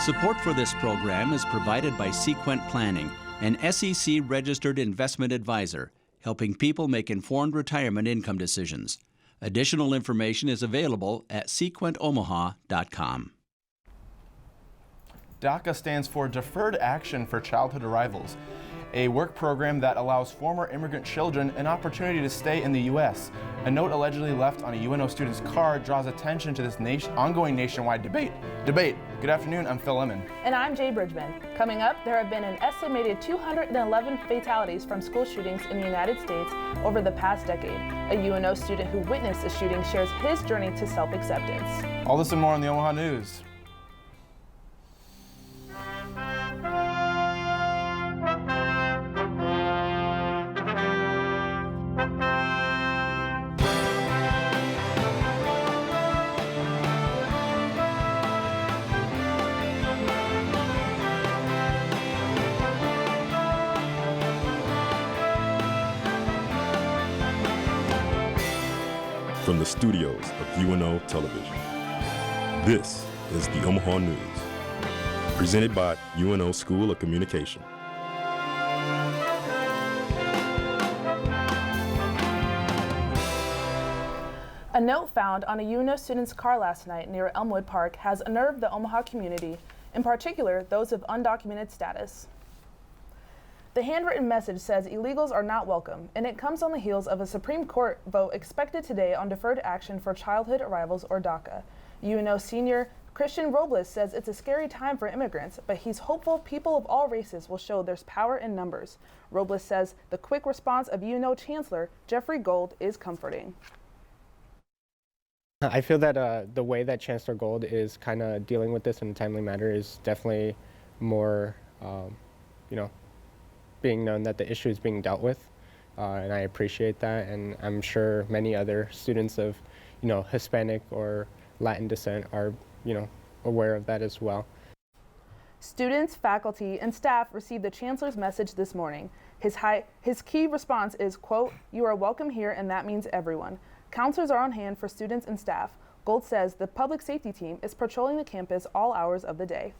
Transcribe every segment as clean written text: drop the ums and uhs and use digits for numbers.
Support for this program is provided by Sequent Planning, an SEC-registered investment advisor, helping people make informed retirement income decisions. Additional information is available at sequentomaha.com. DACA stands for Deferred Action for Childhood Arrivals, a work program that allows former immigrant children an opportunity to stay in the U.S. A note allegedly left on a UNO student's car draws attention to this ongoing nationwide debate. Good afternoon, I'm Phil Lemon. And I'm Jay Bridgman. Coming up, there have been an estimated 211 fatalities from school shootings in the United States over the past decade. A UNO student who witnessed a shooting shares his journey to self-acceptance. All this and more on the Omaha News. From the studios of UNO Television, this is the Omaha News, presented by UNO School of Communication. A note found on a UNO student's car last night near Elmwood Park has unnerved the Omaha community, in particular those of undocumented status. The handwritten message says illegals are not welcome, and it comes on the heels of a Supreme Court vote expected today on deferred action for childhood arrivals, or DACA. UNO senior Christian Robles says it's a scary time for immigrants, but he's hopeful people of all races will show there's power in numbers. Robles says the quick response of UNO Chancellor Jeffrey Gold is comforting. I feel that the way that Chancellor Gold is kind of dealing with this in a timely manner is definitely more, being known that the issue is being dealt with, and I appreciate that, and I'm sure many other students of, Hispanic or Latin descent are, aware of that as well. Students, faculty, and staff received the Chancellor's message this morning. His key response is, quote, "You are welcome here, and that means everyone." Counselors are on hand for students and staff. Gold says the public safety team is patrolling the campus all hours of the day.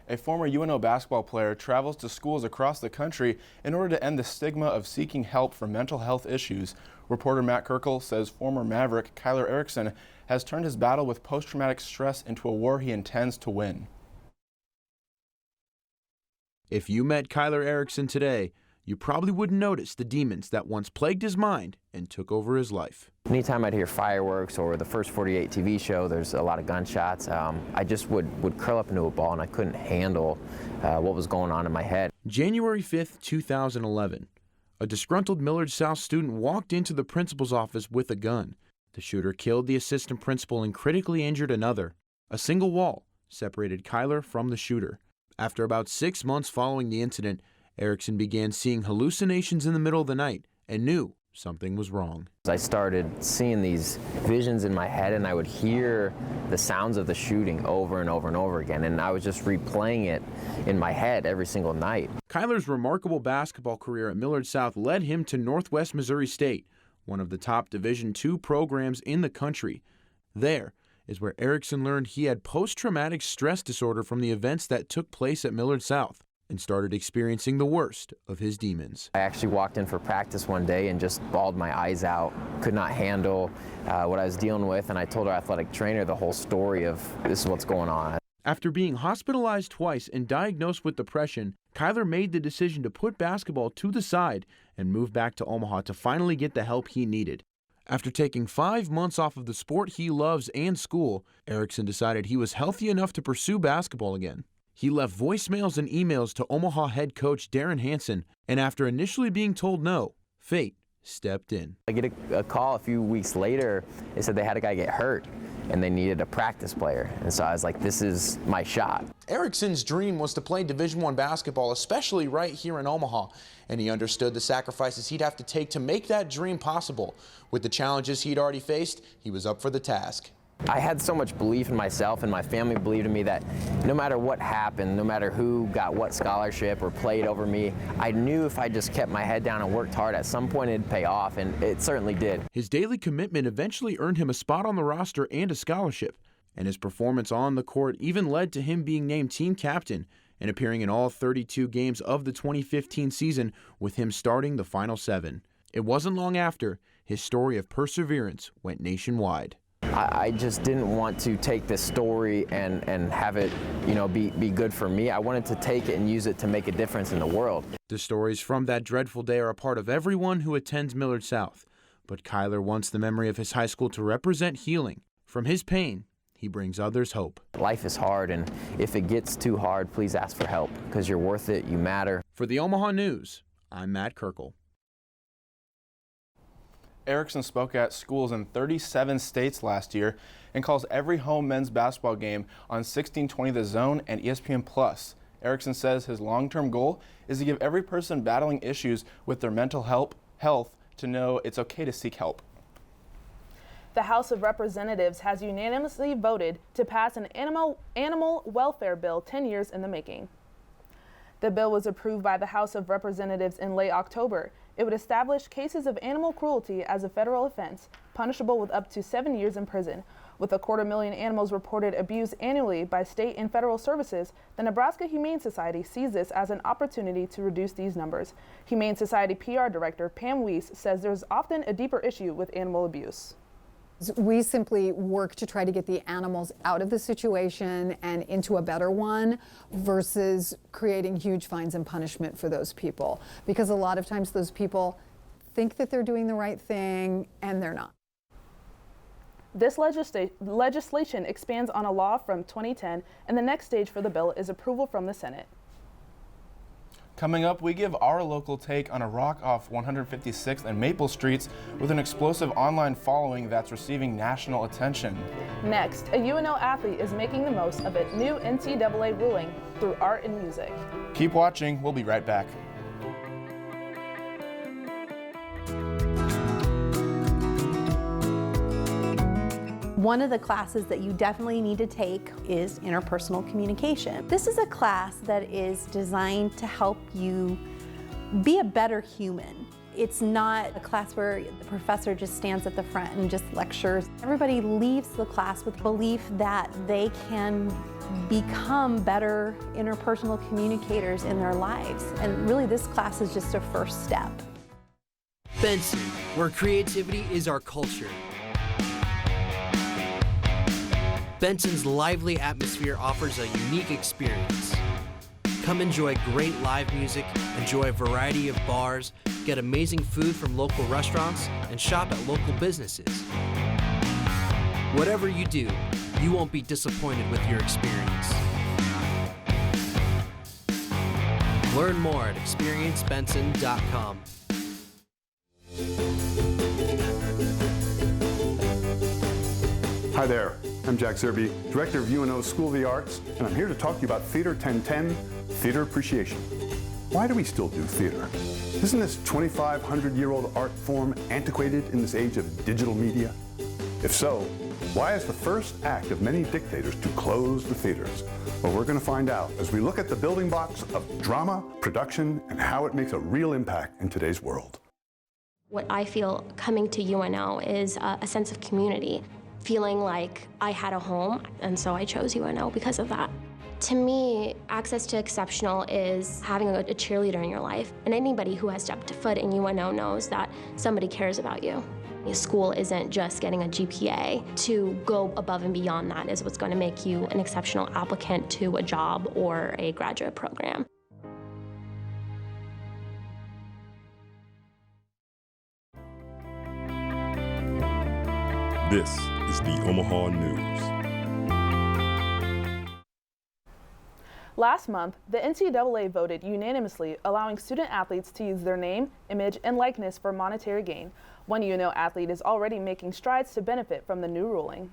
A former UNO basketball player travels to schools across the country in order to end the stigma of seeking help for mental health issues. Reporter Matt Kirkle says former Maverick Kyler Erickson has turned his battle with post-traumatic stress into a war he intends to win. If you met Kyler Erickson today, you probably wouldn't notice the demons that once plagued his mind and took over his life. Anytime I'd hear fireworks or the First 48 TV show, there's a lot of gunshots, I just would curl up into a ball and I couldn't handle what was going on in my head. January 5th, 2011. A disgruntled Millard South student walked into the principal's office with a gun. The shooter killed the assistant principal and critically injured another. A single wall separated Kyler from the shooter. After about 6 months following the incident, Erickson began seeing hallucinations in the middle of the night and knew something was wrong. I started seeing these visions in my head, and I would hear the sounds of the shooting over and over and over again, and I was just replaying it in my head every single night. Kyler's remarkable basketball career at Millard South led him to Northwest Missouri State, one of the top Division II programs in the country. There is where Erickson learned he had post-traumatic stress disorder from the events that took place at Millard South, and started experiencing the worst of his demons. I actually walked in for practice one day and just bawled my eyes out, could not handle what I was dealing with, and I told our athletic trainer the whole story of this is what's going on. After being hospitalized twice and diagnosed with depression, Kyler made the decision to put basketball to the side and move back to Omaha to finally get the help he needed. After taking 5 months off of the sport he loves and school, Erickson decided he was healthy enough to pursue basketball again. He left voicemails and emails to Omaha head coach Darren Hansen, and after initially being told no, fate stepped in. I get a call a few weeks later. They said they had a guy get hurt, and they needed a practice player. And so I was like, this is my shot. Erickson's dream was to play Division I basketball, especially right here in Omaha, and he understood the sacrifices he'd have to take to make that dream possible. With the challenges he'd already faced, he was up for the task. I had so much belief in myself, and my family believed in me, that no matter what happened, no matter who got what scholarship or played over me, I knew if I just kept my head down and worked hard, at some point it'd pay off, and it certainly did. His daily commitment eventually earned him a spot on the roster and a scholarship. and his performance on the court even led to him being named team captain and appearing in all 32 games of the 2015 season, with him starting the final 7. It wasn't long after his story of perseverance went nationwide. I just didn't want to take this story and have it, be good for me. I wanted to take it and use it to make a difference in the world. The stories from that dreadful day are a part of everyone who attends Millard South. But Kyler wants the memory of his high school to represent healing. From his pain, he brings others hope. Life is hard, and if it gets too hard, please ask for help, because you're worth it, you matter. For the Omaha News, I'm Matt Kirkle. Erickson spoke at schools in 37 states last year and calls every home men's basketball game on 1620 The Zone and ESPN+. Erickson says his long-term goal is to give every person battling issues with their mental health to know it's okay to seek help. The House of Representatives has unanimously voted to pass an animal welfare bill 10 years in the making. The bill was approved by the House of Representatives in late October. It would establish cases of animal cruelty as a federal offense, punishable with up to 7 years in prison. With 250,000 animals reported abused annually by state and federal services, the Nebraska Humane Society sees this as an opportunity to reduce these numbers. Humane Society PR Director Pam Weiss says there's often a deeper issue with animal abuse. We simply work to try to get the animals out of the situation and into a better one versus creating huge fines and punishment for those people. Because a lot of times those people think that they're doing the right thing and they're not. This legislation expands on a law from 2010, and the next stage for the bill is approval from the Senate. Coming up, we give our local take on a rock off 156th and Maple Streets with an explosive online following that's receiving national attention. Next, a UNO athlete is making the most of a new NCAA ruling through art and music. Keep watching. We'll be right back. One of the classes that you definitely need to take is interpersonal communication. This is a class that is designed to help you be a better human. It's not a class where the professor just stands at the front and just lectures. Everybody leaves the class with the belief that they can become better interpersonal communicators in their lives. And really this class is just a first step. Benson, where creativity is our culture. Benson's lively atmosphere offers a unique experience. Come enjoy great live music, enjoy a variety of bars, get amazing food from local restaurants, and shop at local businesses. Whatever you do, you won't be disappointed with your experience. Learn more at experiencebenson.com. Hi there, I'm Jack Zerby, Director of UNO School of the Arts, and I'm here to talk to you about Theater 1010, Theater Appreciation. Why do we still do theater? Isn't this 2,500-year-old art form antiquated in this age of digital media? If so, why is the first act of many dictators to close the theaters? Well, we're going to find out as we look at the building blocks of drama, production, and how it makes a real impact in today's world. What I feel coming to UNO is a sense of community, feeling like I had a home, and so I chose UNO because of that. To me, access to exceptional is having a cheerleader in your life, and anybody who has stepped foot in UNO knows that somebody cares about you. School isn't just getting a GPA. To go above and beyond that is what's going to make you an exceptional applicant to a job or a graduate program. This is the Omaha News. Last month, the NCAA voted unanimously allowing student athletes to use their name, image, and likeness for monetary gain. One UNO athlete is already making strides to benefit from the new ruling.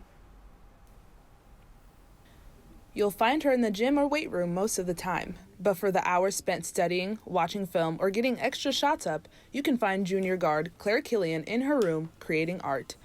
You'll find her in the gym or weight room most of the time, but for the hours spent studying, watching film, or getting extra shots up, you can find junior guard Claire Killian in her room creating art.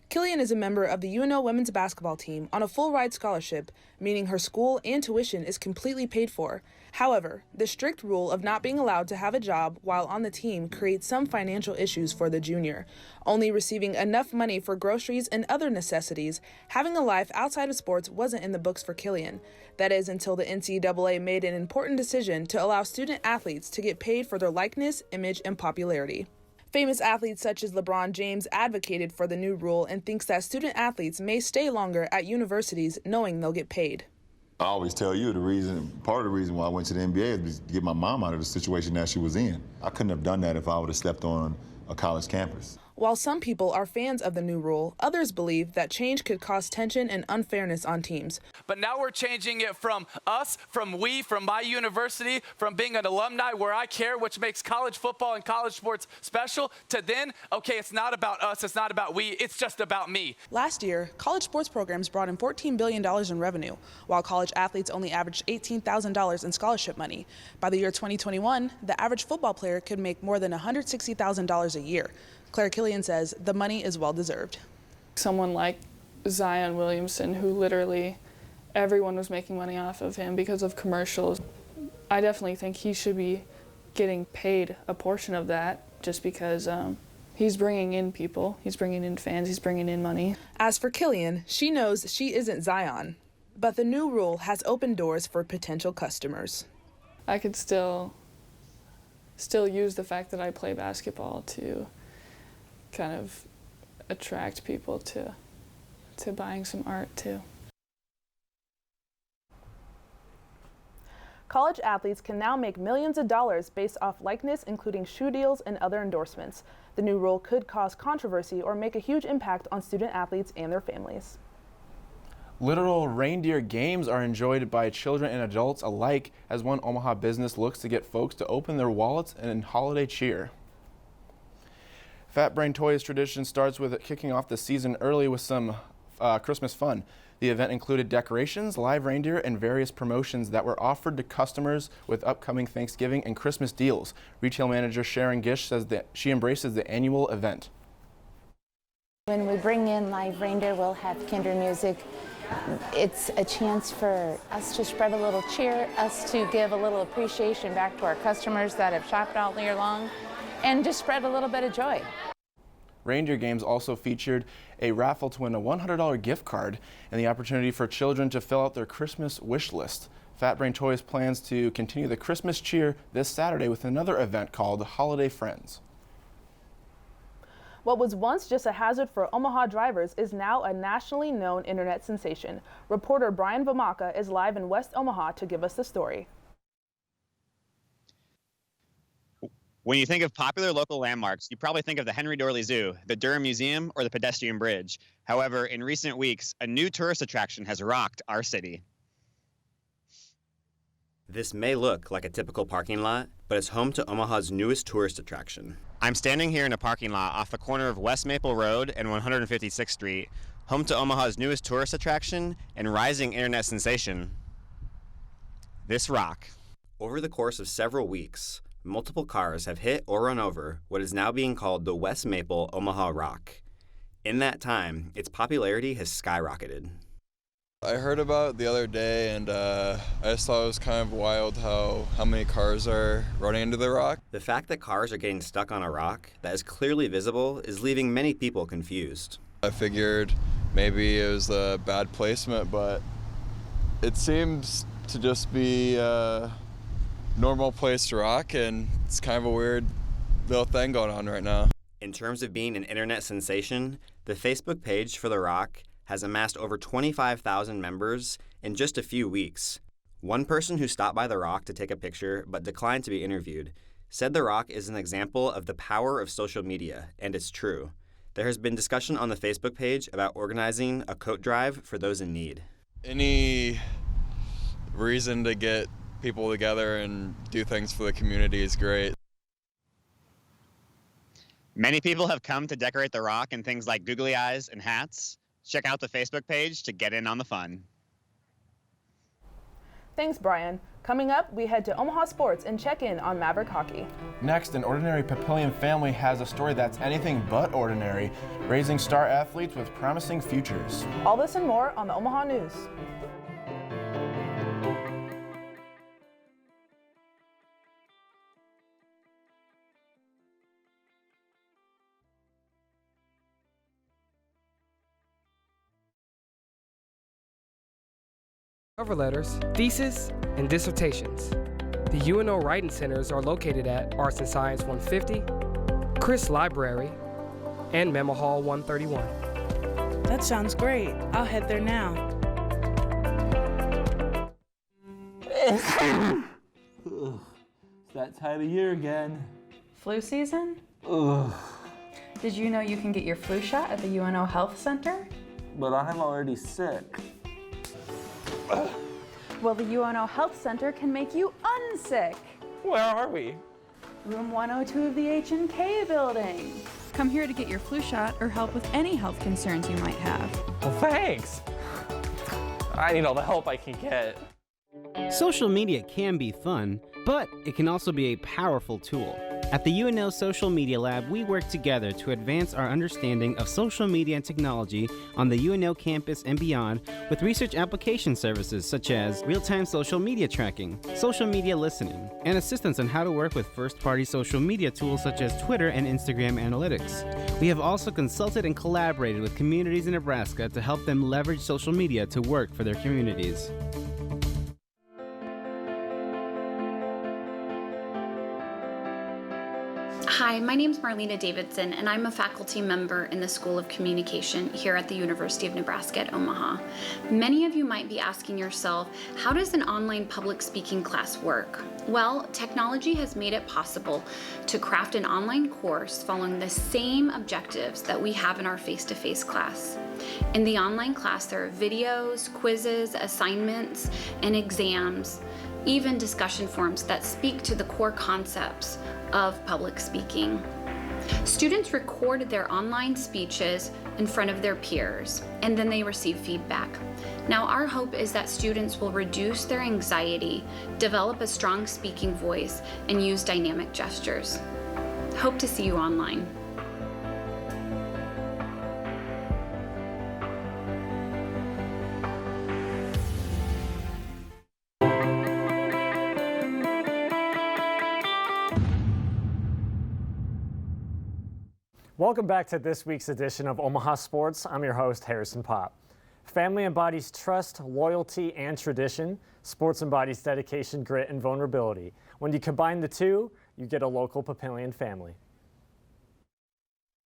Killian is a member of the UNO women's basketball team on a full-ride scholarship, meaning her school and tuition is completely paid for. However, the strict rule of not being allowed to have a job while on the team creates some financial issues for the junior. Only receiving enough money for groceries and other necessities, having a life outside of sports wasn't in the books for Killian. That is until the NCAA made an important decision to allow student athletes to get paid for their likeness, image, and popularity. Famous athletes such as LeBron James advocated for the new rule and thinks that student athletes may stay longer at universities knowing they'll get paid. I always tell you part of the reason why I went to the NBA is to get my mom out of the situation that she was in. I couldn't have done that if I would have stepped on a college campus. While some people are fans of the new rule, others believe that change could cause tension and unfairness on teams. But now we're changing it from us, from my university, from being an alumni where I care, which makes college football and college sports special, to then, okay, it's not about us, it's not about we, it's just about me. Last year, college sports programs brought in $14 billion in revenue, while college athletes only averaged $18,000 in scholarship money. By the year 2021, the average football player could make more than $160,000 a year. Claire Killian says the money is well-deserved. Someone like Zion Williamson, who literally everyone was making money off of him because of commercials, I definitely think he should be getting paid a portion of that just because he's bringing in people, he's bringing in fans, he's bringing in money. As for Killian, she knows she isn't Zion, but the new rule has opened doors for potential customers. I could still use the fact that I play basketball to kind of attract people to buying some art too. College athletes can now make millions of dollars based off likeness, including shoe deals and other endorsements. The new rule could cause controversy or make a huge impact on student athletes and their families. Literal reindeer games are enjoyed by children and adults alike as one Omaha business looks to get folks to open their wallets in holiday cheer. Fat Brain Toys tradition starts with kicking off the season early with some Christmas fun. The event included decorations, live reindeer, and various promotions that were offered to customers with upcoming Thanksgiving and Christmas deals. Retail manager Sharon Gish says that she embraces the annual event. When we bring in live reindeer, we'll have kinder music. It's a chance for us to spread a little cheer, us to give a little appreciation back to our customers that have shopped all year long, and just spread a little bit of joy. Reindeer games also featured a raffle to win a $100 gift card and the opportunity for children to fill out their Christmas wish list. Fat Brain Toys plans to continue the Christmas cheer this Saturday with another event called Holiday Friends. What was once just a hazard for Omaha drivers is now a nationally known internet sensation. Reporter Brian Vamaka is live in West Omaha to give us the story. When you think of popular local landmarks, you probably think of the Henry Dorley Zoo, the Durham Museum, or the Pedestrian Bridge. However, in recent weeks, a new tourist attraction has rocked our city. This may look like a typical parking lot, but it's home to Omaha's newest tourist attraction. I'm standing here in a parking lot off the corner of West Maple Road and 156th Street, home to Omaha's newest tourist attraction and rising internet sensation, this rock. Over the course of several weeks, multiple cars have hit or run over what is now being called the West Maple Omaha Rock. In that time, its popularity has skyrocketed. I heard about it the other day, and I just thought it was kind of wild how many cars are running into the rock. The fact that cars are getting stuck on a rock that is clearly visible is leaving many people confused. I figured maybe it was a bad placement, but it seems to just be a normal place to rock, and it's kind of a weird little thing going on right now. In terms of being an internet sensation, the Facebook page for the rock has amassed over 25,000 members in just a few weeks. One person who stopped by the rock to take a picture but declined to be interviewed said the rock is an example of the power of social media, and it's true. There has been discussion on the Facebook page about organizing a coat drive for those in need. Any reason to get people together and do things for the community is great. Many people have come to decorate the rock in things like googly eyes and hats. Check out the Facebook page to get in on the fun. Thanks, Brian. Coming up, we head to Omaha Sports and check in on Maverick hockey. Next, an ordinary Papillion family has a story that's anything but ordinary, raising star athletes with promising futures. All this and more on the Omaha News. Cover letters, thesis, and dissertations. The UNO Writing Centers are located at Arts and Science 150, Chris Library, and Memo Hall 131. That sounds great. I'll head there now. Ugh, it's that time of year again. Flu season? Ugh, Did you know you can get your flu shot at the UNO Health Center? but I'm already sick. Well, the UNO Health Center can make you unsick. Where are we? Room 102 of the H&K building. Come here to get your flu shot or help with any health concerns you might have. Well, thanks. I need all the help I can get. Social media can be fun, but it can also be a powerful tool. At the UNO Social Media Lab, we work together to advance our understanding of social media and technology on the UNO campus and beyond with research application services such as real-time social media tracking, social media listening, and assistance on how to work with first-party social media tools such as Twitter and Instagram analytics. We have also consulted and collaborated with communities in Nebraska to help them leverage social media to work for their communities. Hi, my name is Marlena Davidson, and I'm a faculty member in the School of Communication here at the University of Nebraska at Omaha. Many of you might be asking yourself, how does an online public speaking class work? Well, technology has made it possible to craft an online course following the same objectives that we have in our face-to-face class. In the online class, there are videos, quizzes, assignments, and exams, even discussion forums that speak to the core concepts of public speaking. Students record their online speeches in front of their peers, and then they receive feedback. Now, our hope is that students will reduce their anxiety, develop a strong speaking voice, and use dynamic gestures. Hope to see you online. Welcome back to this week's edition of Omaha Sports. I'm your host, Harrison Popp. Family embodies trust, loyalty, and tradition. Sports embodies dedication, grit, and vulnerability. When you combine the two, you get a local Papillion family.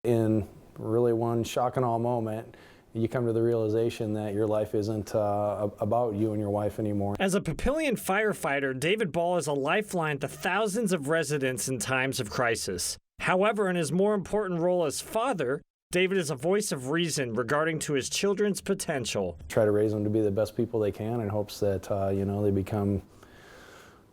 In really one shock and awe moment, you come to the realization that your life isn't about you and your wife anymore. As a Papillion firefighter, David Ball is a lifeline to thousands of residents in times of crisis. However, in his more important role as father, David is a voice of reason regarding to his children's potential. Try to raise them to be the best people they can in hopes that, they become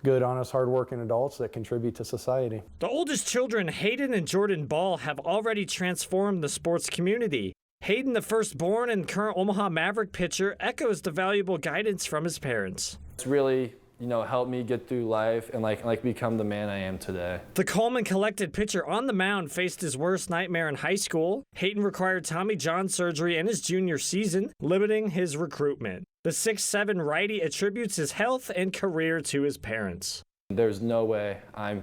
good, honest, hardworking adults that contribute to society. The oldest children, Hayden and Jordan Ball, have already transformed the sports community. Hayden, the firstborn and current Omaha Maverick pitcher, echoes the valuable guidance from his parents. It's really helped me get through life and like become the man I am today. The calm and collected pitcher on the mound faced his worst nightmare in high school. Hayden required Tommy John surgery in his junior season, limiting his recruitment. The 6'7" righty attributes his health and career to his parents. There's no way I'm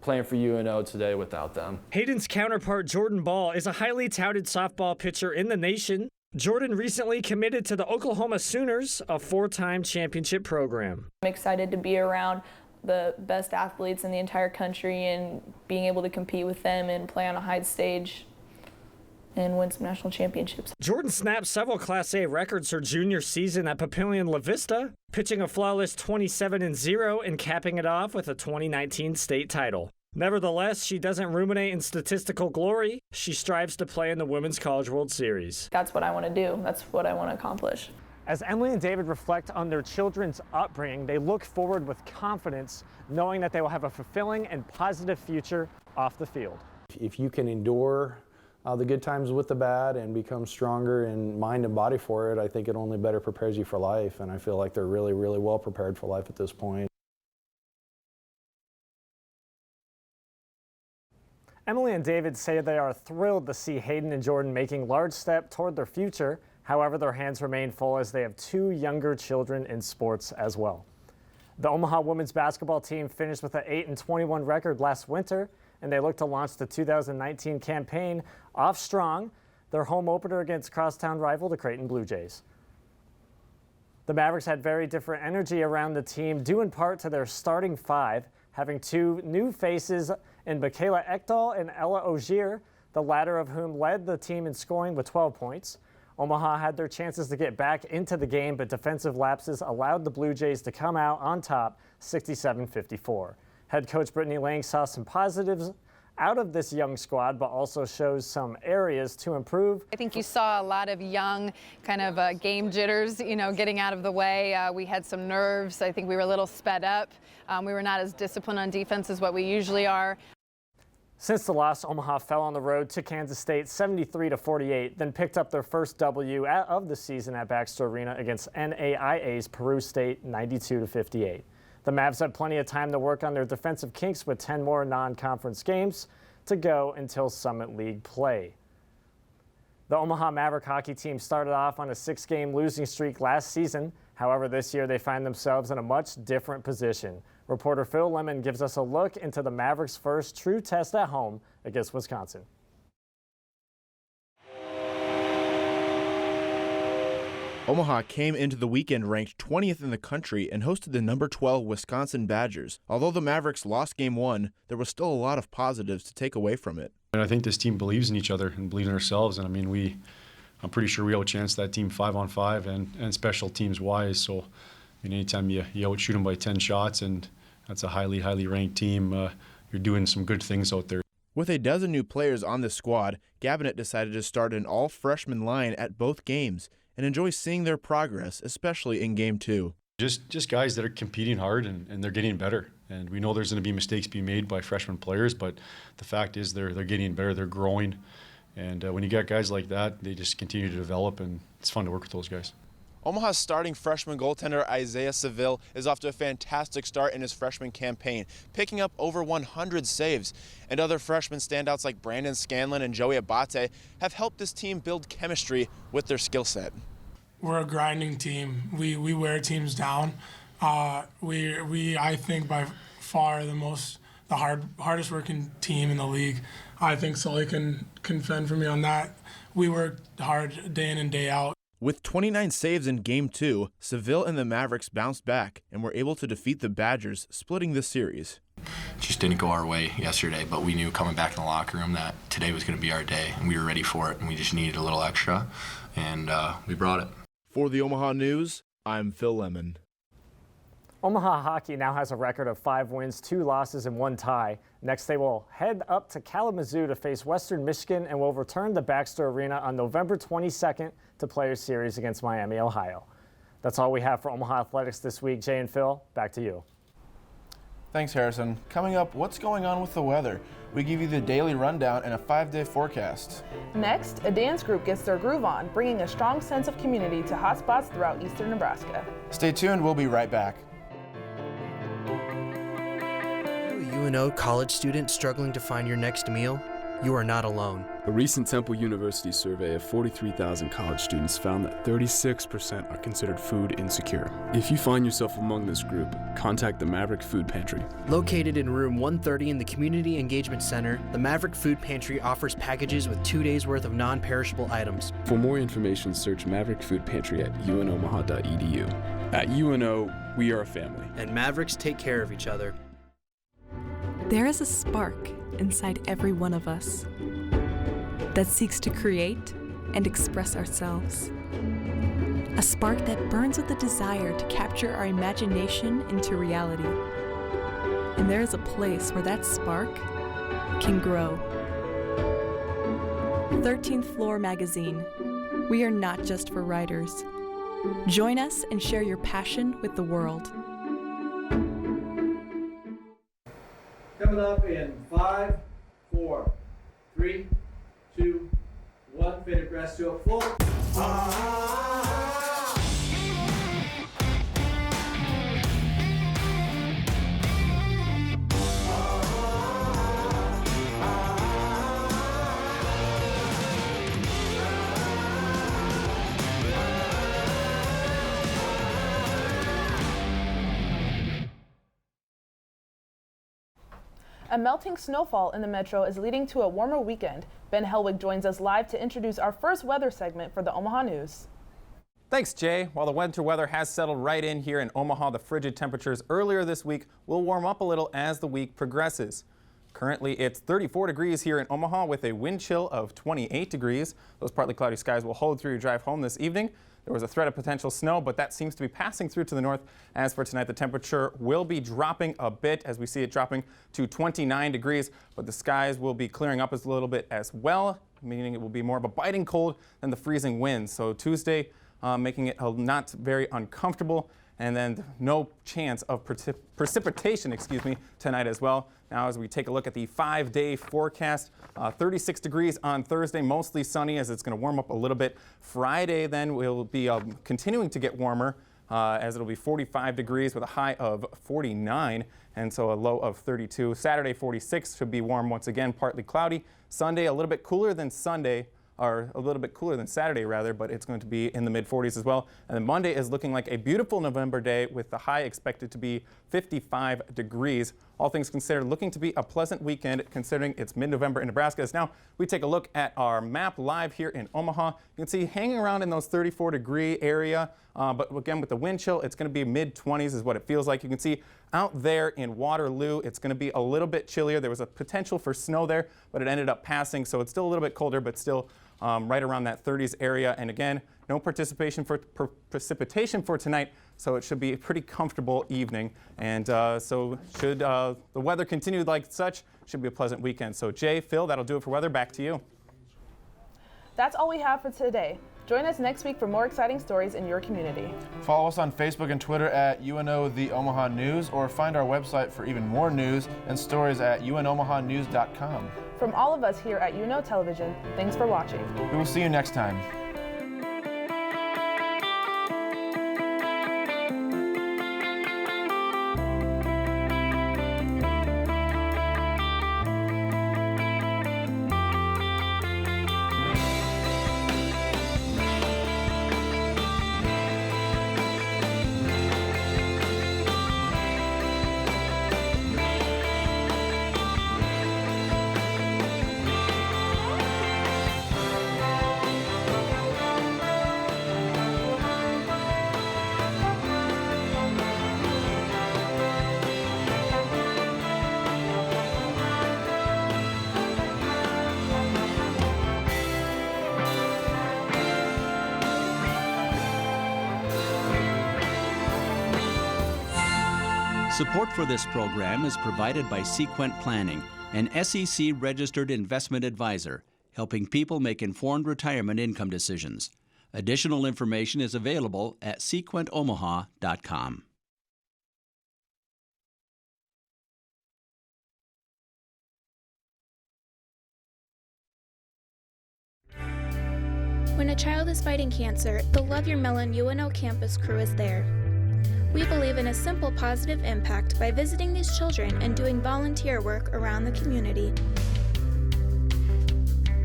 playing for UNO today without them. Hayden's counterpart, Jordan Ball, is a highly touted softball pitcher in the nation. Jordan recently committed to the Oklahoma Sooners, a 4-time championship program. I'm excited to be around the best athletes in the entire country and being able to compete with them and play on a high stage and win some national championships. Jordan snapped several Class A records her junior season at Papillion La Vista, pitching a flawless 27-0 and capping it off with a 2019 state title. Nevertheless, she doesn't ruminate in statistical glory. She strives to play in the Women's College World Series. That's what I want to do. That's what I want to accomplish. As Emily and David reflect on their children's upbringing, they look forward with confidence, knowing that they will have a fulfilling and positive future off the field. If you can endure the good times with the bad and become stronger in mind and body for it, I think it only better prepares you for life. And I feel like they're really, really well prepared for life at this point. Emily and David say they are thrilled to see Hayden and Jordan making large steps toward their future. However, their hands remain full as they have 2 younger children in sports as well. The Omaha women's basketball team finished with an 8-21 record last winter, and they look to launch the 2019 campaign off strong, their home opener against crosstown rival the Creighton Blue Jays. The Mavericks had very different energy around the team, due in part to their starting 5, having 2 new faces in Michaela Ekdahl and Ella Ogier, the latter of whom led the team in scoring with 12 points. Omaha had their chances to get back into the game, but defensive lapses allowed the Blue Jays to come out on top 67-54. Head coach Brittany Lang saw some positives out of this young squad, but also shows some areas to improve. I think you saw a lot of young kind of game jitters, getting out of the way. We had some nerves. I think we were a little sped up. We were not as disciplined on defense as what we usually are. Since the loss, Omaha fell on the road to Kansas State 73-48, then picked up their first W of the season at Baxter Arena against NAIA's Peru State 92-58. The Mavs had plenty of time to work on their defensive kinks with 10 more non-conference games to go until Summit League play. The Omaha Maverick hockey team started off on a 6-game losing streak last season. However, this year they find themselves in a much different position. Reporter Phil Lemon gives us a look into the Mavericks' first true test at home against Wisconsin. Omaha came into the weekend ranked 20th in the country and hosted the number 12 Wisconsin Badgers. Although the Mavericks lost Game 1, there was still a lot of positives to take away from it. And I think this team believes in each other and believes in ourselves. And I mean, I'm pretty sure we outchanced that team 5-on-5 and special teams wise. So, anytime you outshoot them by 10 shots, and that's a highly, highly ranked team, you're doing some good things out there. With a dozen new players on the squad, Gabinet decided to start an all-freshman line at both games and enjoy seeing their progress, especially in Game 2. Just guys that are competing hard and they're getting better. And we know there's going to be mistakes being made by freshman players, but the fact is they're getting better, they're growing. And when you got guys like that, they just continue to develop, and it's fun to work with those guys. Omaha's starting freshman goaltender Isaiah Seville is off to a fantastic start in his freshman campaign, picking up over 100 saves. And other freshman standouts like Brandon Scanlon and Joey Abate have helped this team build chemistry with their skill set. We're a grinding team. We wear teams down. I think by far the hardest working team in the league. I think Sully can fend for me on that. We work hard day in and day out. With 29 saves in Game 2, Seville and the Mavericks bounced back and were able to defeat the Badgers, splitting the series. Just didn't go our way yesterday, but we knew coming back in the locker room that today was going to be our day, and we were ready for it, and we just needed a little extra, and we brought it. For the Omaha News, I'm Phil Lemon. Omaha hockey now has a record of 5 wins, 2 losses, and 1 tie. Next, they will head up to Kalamazoo to face Western Michigan and will return to Baxter Arena on November 22nd to play a series against Miami, Ohio. That's all we have for Omaha Athletics this week. Jay and Phil, back to you. Thanks, Harrison. Coming up, what's going on with the weather? We give you the daily rundown and a 5-day forecast. Next, a dance group gets their groove on, bringing a strong sense of community to hotspots throughout eastern Nebraska. Stay tuned. We'll be right back. UNO college student struggling to find your next meal? You are not alone. A recent Temple University survey of 43,000 college students found that 36% are considered food insecure. If you find yourself among this group, contact the Maverick Food Pantry. Located in room 130 in the Community Engagement Center, the Maverick Food Pantry offers packages with 2 days' worth of non-perishable items. For more information, search Maverick Food Pantry at unomaha.edu. At UNO, we are a family. And Mavericks take care of each other. There is a spark inside every one of us that seeks to create and express ourselves. A spark that burns with the desire to capture our imagination into reality. And there is a place where that spark can grow. 13th Floor Magazine. We are not just for writers. Join us and share your passion with the world. Coming up in 5, 4, 3, 2, 1. Faded press to a full. A melting snowfall in the metro is leading to a warmer weekend. Ben Helwig joins us live to introduce our first weather segment for the Omaha News. Thanks, Jay. While the winter weather has settled right in here in Omaha, the frigid temperatures earlier this week will warm up a little as the week progresses. Currently, it's 34 degrees here in Omaha with a wind chill of 28 degrees. Those partly cloudy skies will hold through your drive home this evening. There was a threat of potential snow, but that seems to be passing through to the north. As for tonight, the temperature will be dropping a bit as we see it dropping to 29 degrees, but the skies will be clearing up a little bit as well, meaning it will be more of a biting cold than the freezing winds. So Tuesday, making it not very uncomfortable, and then no chance of precipitation, tonight as well. Now as we take a look at the 5-day forecast, 36 degrees on Thursday, mostly sunny as it's going to warm up a little bit. Friday then will be continuing to get warmer as it'll be 45 degrees with a high of 49 and so a low of 32. Saturday 46 should be warm once again, partly cloudy. Sunday a little bit cooler than Sunday, or a little bit cooler than Saturday rather, but it's going to be in the mid-40s as well. And then Monday is looking like a beautiful November day with the high expected to be 55 degrees. All things considered, looking to be a pleasant weekend considering it's mid-November in Nebraska. As now we take a look at our map live here in Omaha. You can see hanging around in those 34-degree area, but again with the wind chill, it's going to be mid-20s is what it feels like. You can see out there in Waterloo, it's going to be a little bit chillier. There was a potential for snow there, but it ended up passing, so it's still a little bit colder, but still right around that 30s area. And again, no precipitation for tonight, so it should be a pretty comfortable evening. And so should the weather continue like such, should be a pleasant weekend. So Jay, Phil, that'll do it for weather. Back to you. That's all we have for today. Join us next week for more exciting stories in your community. Follow us on Facebook and Twitter at UNO The Omaha News, or find our website for even more news and stories at unomahanews.com. From all of us here at UNO Television, thanks for watching. We will see you next time. Support for this program is provided by Sequent Planning, an SEC-registered investment advisor, helping people make informed retirement income decisions. Additional information is available at sequentomaha.com. When a child is fighting cancer, the Love Your Melon UNO campus crew is there. We believe in a simple positive impact by visiting these children and doing volunteer work around the community.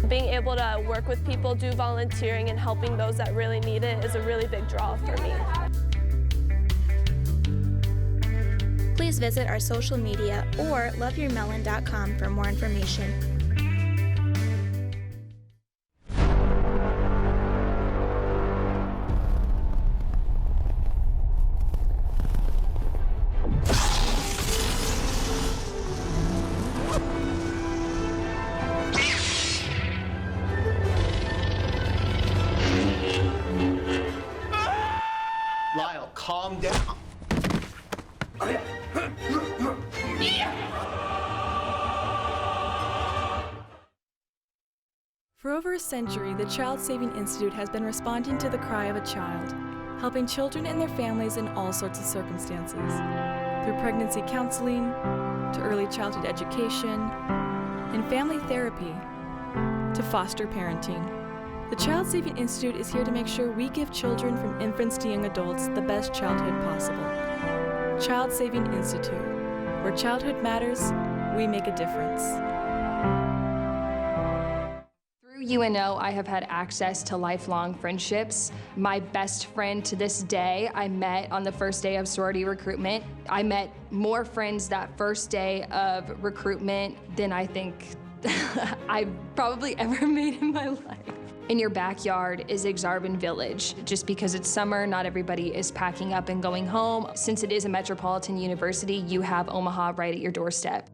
Being able to work with people, do volunteering, and helping those that really need it is a really big draw for me. Please visit our social media or loveyourmelon.com for more information. Lyle, calm down. For over a century, the Child Saving Institute has been responding to the cry of a child, helping children and their families in all sorts of circumstances. Through pregnancy counseling, to early childhood education, and family therapy, to foster parenting. The Child Saving Institute is here to make sure we give children from infants to young adults the best childhood possible. Child Saving Institute. Where childhood matters, we make a difference. Through UNO, I have had access to lifelong friendships. My best friend to this day, I met on the first day of sorority recruitment. I met more friends that first day of recruitment than I think I've probably ever made in my life. In your backyard is Exarban Village. Just because it's summer, not everybody is packing up and going home. Since it is a metropolitan university, you have Omaha right at your doorstep.